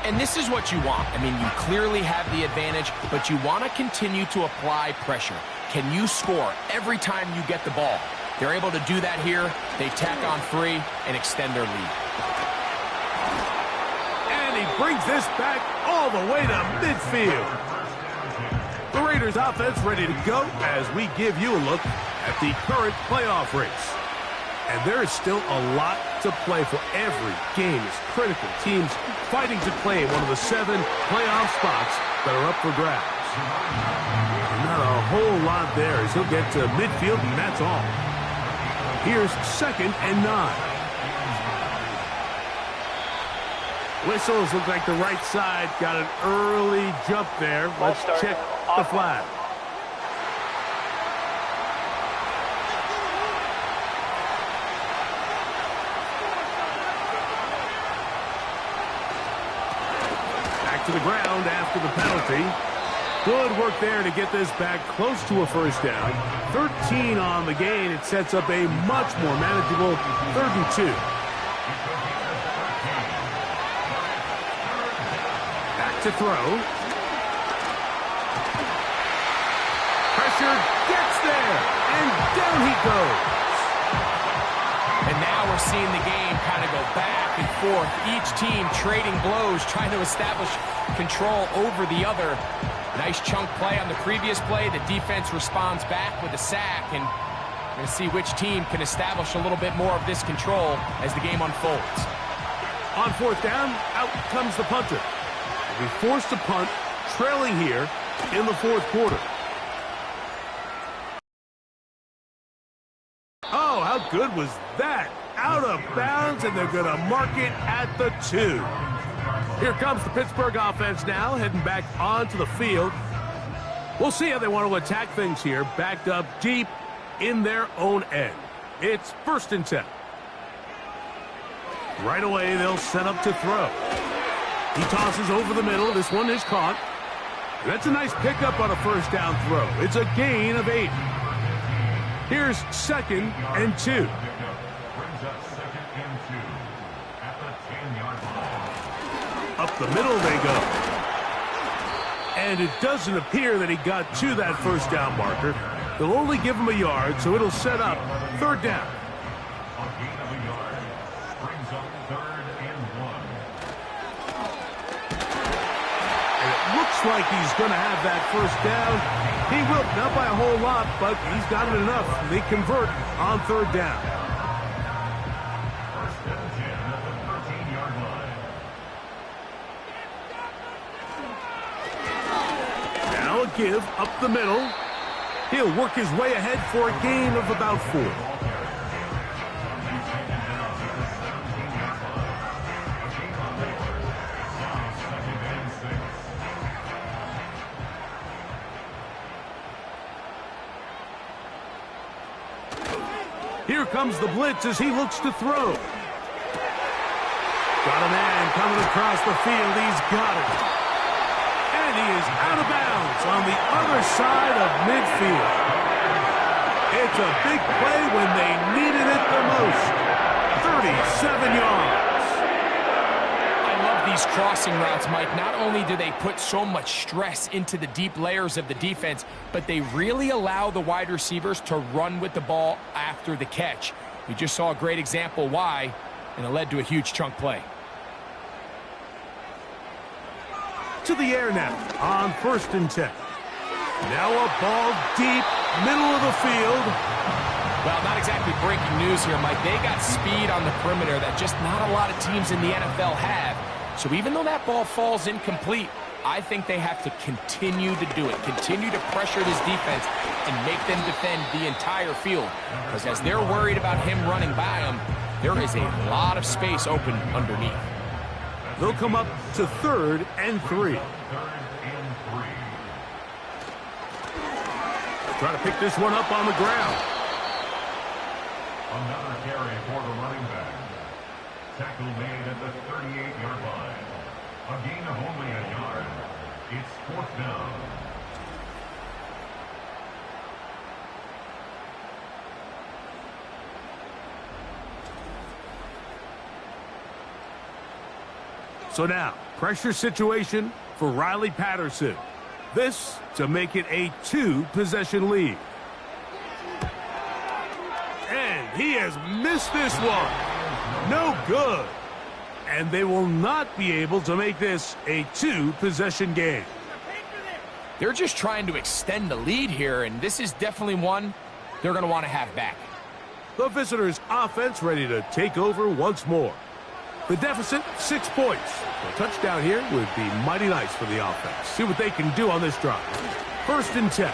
And this is what you want. I mean, you clearly have the advantage, but you want to continue to apply pressure. Can you score every time you get the ball? They're able to do that here. They tack on 3 and extend their lead. And he brings this back all the way to midfield. The Raiders offense ready to go as we give you a look at the current playoff race. And there is still a lot to play for. Every game is critical. Teams fighting to claim one of the 7 playoff spots that are up for grabs. Not a whole lot there as he'll get to midfield, and that's all. Here's 2nd and 9. Whistles look like the right side got an early jump there. Let's check the flag. Back to the ground after the penalty. Good work there to get this back close to a 1st down. 13 on the gain. It sets up a much more manageable 3rd and 2. Back to throw. Pressure gets there, and down he goes. And now we're seeing the game kind of go back and forth. Each team trading blows, trying to establish control over the other. Nice chunk play on the previous play. The defense responds back with a sack, and we're going to see which team can establish a little bit more of this control as the game unfolds. On 4th down, out comes the punter. They'll be forced to punt, trailing here in the 4th quarter. Oh, how good was that? Out of bounds, and they're going to mark it at the 2. Here comes the Pittsburgh offense now, heading back onto the field. We'll see how they want to attack things here, backed up deep in their own end. It's 1st and 10. Right away, they'll set up to throw. He tosses over the middle. This one is caught. That's a nice pickup on a 1st down throw. It's a gain of 8. Here's 2nd and 2. Brings up 2nd and 2 at the 10-yard line. Up the middle they go. And it doesn't appear that he got to that first down marker. They'll only give him a yard, so it'll set up third down. A gain of a yard brings up 3rd and 1. And it looks like he's going to have that first down. He will, not by a whole lot, but he's got it enough. They convert on third down. First and 10 at the 13-yard line. Now a give up the middle. He'll work his way ahead for a gain of about 4. Here comes the blitz as he looks to throw. Got a man coming across the field. He's got it. And he is out of bounds on the other side of midfield. It's a big play when they needed it the most. 37 yards. I love these crossing routes, Mike. Not only do they put so much stress into the deep layers of the defense, but they really allow the wide receivers to run with the ball after the catch. We just saw a great example why, and it led to a huge chunk play. To the air now on 1st and 10. Now a ball deep, middle of the field. Well, not exactly breaking news here, Mike. They got speed on the perimeter that just not a lot of teams in the NFL have. So even though that ball falls incomplete, I think they have to continue to do it, continue to pressure this defense and make them defend the entire field. Because as they're worried about him running by them, there is a lot of space open underneath. They'll come up to 3rd and 3. 3rd and 3. Try to pick this one up on the ground. Another carry for the running back. Tackle made at the 38-yard line. A gain of only a yard. It's 4th down. So now, pressure situation for Riley Patterson. This to make it a 2-possession lead. And he has missed this one. No good. And they will not be able to make this a 2-possession game. They're just trying to extend the lead here, and this is definitely one they're going to want to have back. The visitors' offense ready to take over once more. The deficit, 6 points. A touchdown here would be mighty nice for the offense. See what they can do on this drive. 1st and 10.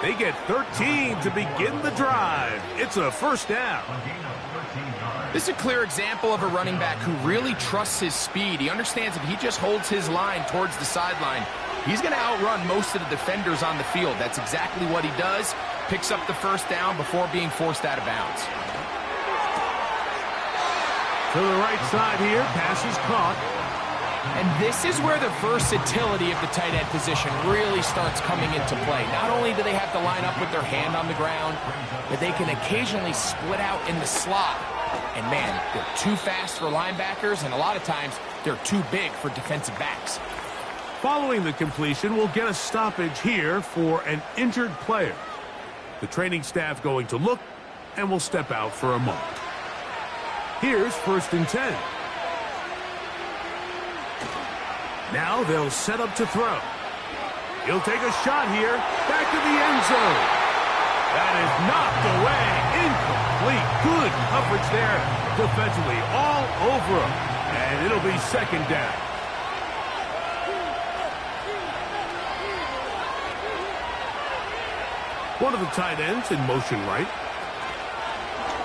They get 13 to begin the drive. It's a first down. This is a clear example of a running back who really trusts his speed. He understands if he just holds his line towards the sideline, he's going to outrun most of the defenders on the field. That's exactly what he does. Picks up the first down before being forced out of bounds. To the right side here, pass is caught. And this is where the versatility of the tight end position really starts coming into play. Not only do they have to line up with their hand on the ground, but they can occasionally split out in the slot. And man, they're too fast for linebackers, and a lot of times they're too big for defensive backs. Following the completion, we'll get a stoppage here for an injured player. The training staff going to look, and will step out for a moment. Here's 1st and 10. Now they'll set up to throw. He'll take a shot here. Back to the end zone. That is knocked away. Incomplete. Good coverage there defensively all over him. And it'll be 2nd down. One of the tight ends in motion right.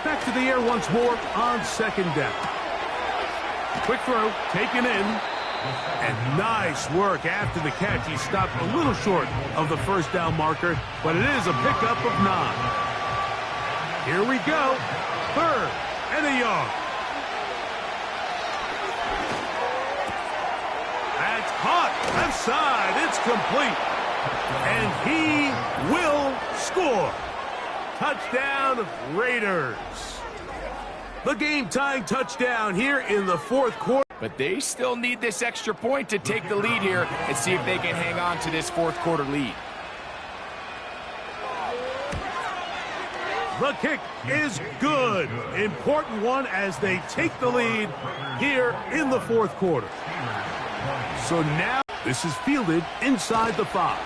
Back to the air once more on 2nd down. Quick throw, taken in. And nice work after the catch. He stopped a little short of the first down marker, but it is a pickup of 9. Here we go. 3rd and a yard. That's caught. Left side. It's complete. And he will score. Touchdown, Raiders. The game-tying touchdown here in the fourth quarter. But they still need this extra point to take the lead here and see if they can hang on to this fourth quarter lead. The kick is good. Important one as they take the lead here in the fourth quarter. So now this is fielded inside the 5.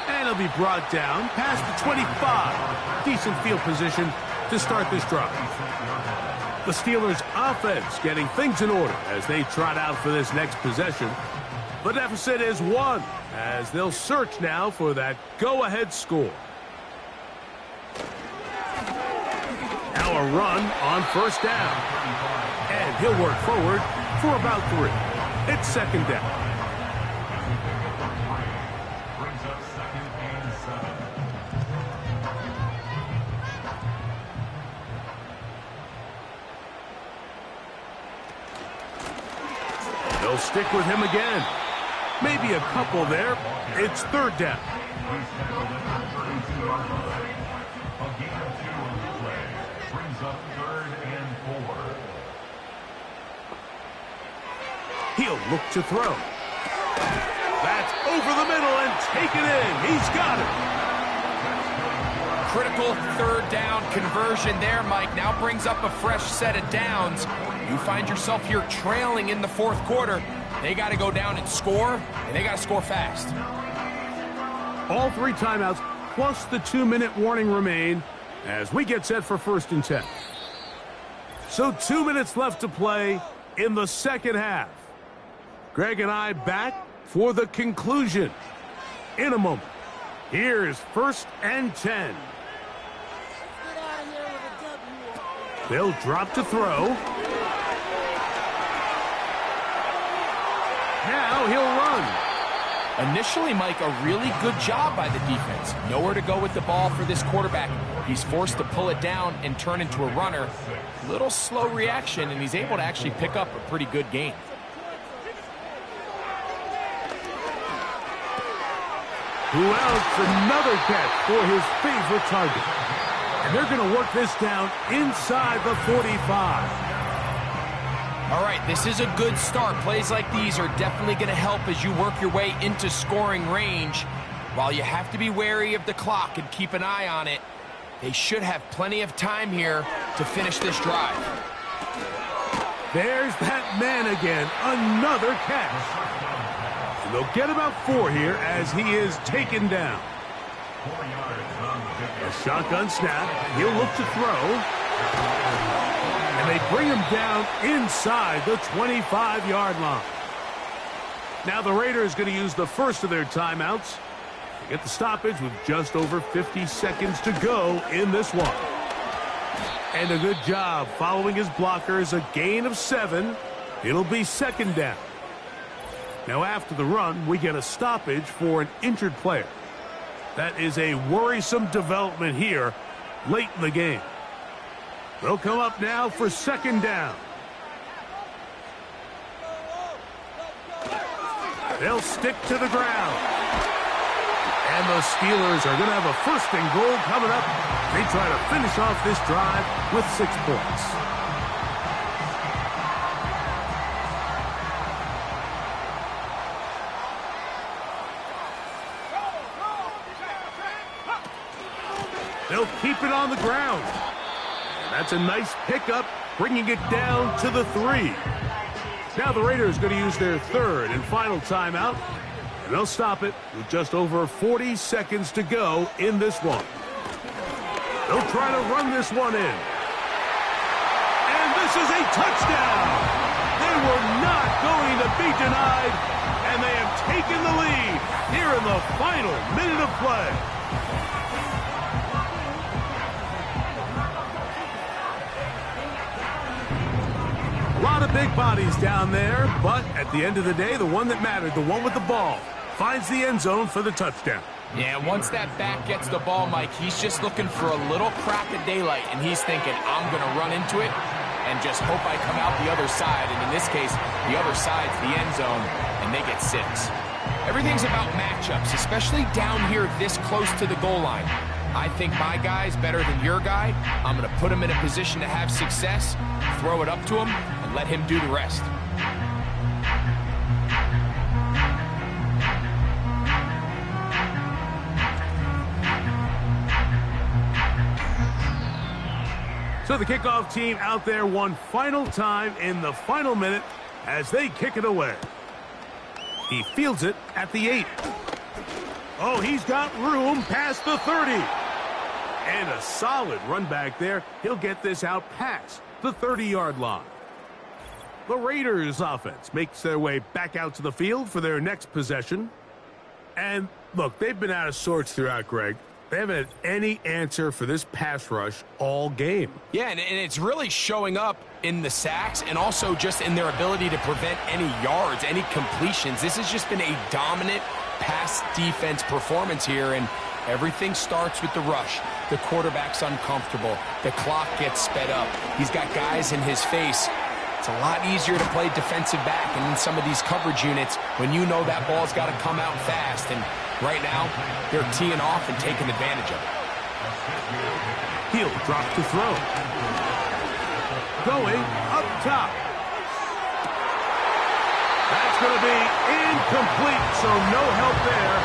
And it'll be brought down past the 25. Decent field position to start this drive. The Steelers' offense getting things in order as they trot out for this next possession. The deficit is 1 as they'll search now for that go-ahead score. Now a run on first down. And he'll work forward for about 3. It's second down. Brings up 2nd and 7. They'll stick with him again. Maybe a couple there. It's third down. He's tackled at the 32-yard line. A gain of 2 on the play. Brings up 3rd and 4. He'll look to throw. That's over the middle and taken in. He's got it. Critical third down conversion there, Mike. Now brings up a fresh set of downs. You find yourself here trailing in the fourth quarter. They got to go down and score, and they got to score fast. All 3 timeouts plus the 2-minute warning remain as we get set for 1st and 10. So 2 minutes left to play in the second half. Greg and I back for the conclusion in a moment. Here's 1st and 10. They'll drop to throw. Now he'll run. Initially, Mike, a really good job by the defense. Nowhere to go with the ball for this quarterback. He's forced to pull it down and turn into a runner. Little slow reaction, and he's able to actually pick up a pretty good gain. Who else? Another catch for his favorite target. And they're going to work this down inside the 45. All right, this is a good start. Plays like these are definitely going to help as you work your way into scoring range. While you have to be wary of the clock and keep an eye on it, they should have plenty of time here to finish this drive. There's that man again. Another catch. And they'll get about 4 here as he is taken down. A shotgun snap. He'll look to throw. And they bring him down inside the 25-yard line. Now the Raiders going to use the first of their timeouts to get the stoppage with just over 50 seconds to go in this one. And a good job following his blockers, a gain of 7. It'll be second down. Now after the run, we get a stoppage for an injured player. That is a worrisome development here late in the game. They'll come up now for second down. They'll stick to the ground. And the Steelers are going to have a 1st and goal coming up. They try to finish off this drive with 6 points. They'll keep it on the ground. And that's a nice pickup, bringing it down to the 3. Now the Raiders going to use their 3rd and final timeout. And they'll stop it with just over 40 seconds to go in this one. They'll try to run this one in. And this is a touchdown! They were not going to be denied, and they have taken the lead here in the final minute of play. A lot of big bodies down there, but at the end of the day, the one that mattered, the one with the ball, finds the end zone for the touchdown. Yeah, once that back gets the ball, Mike, he's just looking for a little crack of daylight, and he's thinking, I'm going to run into it and just hope I come out the other side. And in this case, the other side's the end zone, and they get 6. Everything's about matchups, especially down here this close to the goal line. I think my guy's better than your guy. I'm going to put him in a position to have success, throw it up to him, and let him do the rest. So the kickoff team out there one final time in the final minute as they kick it away. He fields it at the 8. Oh, he's got room past the 30. And a solid run back there. He'll get this out past the 30-yard line. The Raiders offense makes their way back out to the field for their next possession. And look, they've been out of sorts throughout, Greg. They haven't had any answer for this pass rush all game. Yeah, and it's really showing up in the sacks and also just in their ability to prevent any yards, any completions. This has just been a dominant pass defense performance here, and everything starts with the rush. The quarterback's uncomfortable. The clock gets sped up. He's got guys in his face. It's a lot easier to play defensive back and in some of these coverage units when you know that ball's got to come out fast. And right now, they're teeing off and taking advantage of it. He'll drop to throw. Going up top. That's going to be incomplete, so no help there.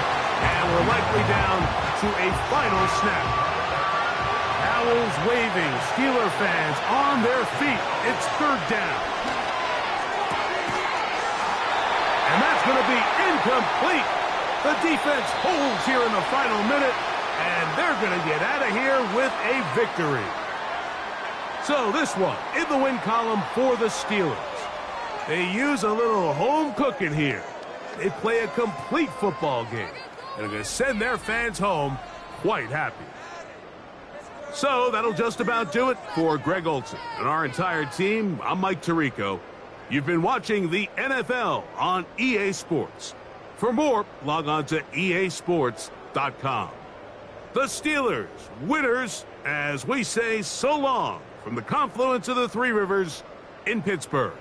And we're likely down to a final snap. Towels waving, Steeler fans on their feet. It's third down. And that's going to be incomplete. The defense holds here in the final minute, and they're going to get out of here with a victory. So this one in the win column for the Steelers. They use a little home cooking here. They play a complete football game, and are going to send their fans home quite happy. So that'll just about do it for Greg Olson and our entire team. I'm Mike Tirico. You've been watching the NFL on EA Sports. For more, log on to easports.com. The Steelers, winners, as we say so long from the confluence of the Three Rivers in Pittsburgh.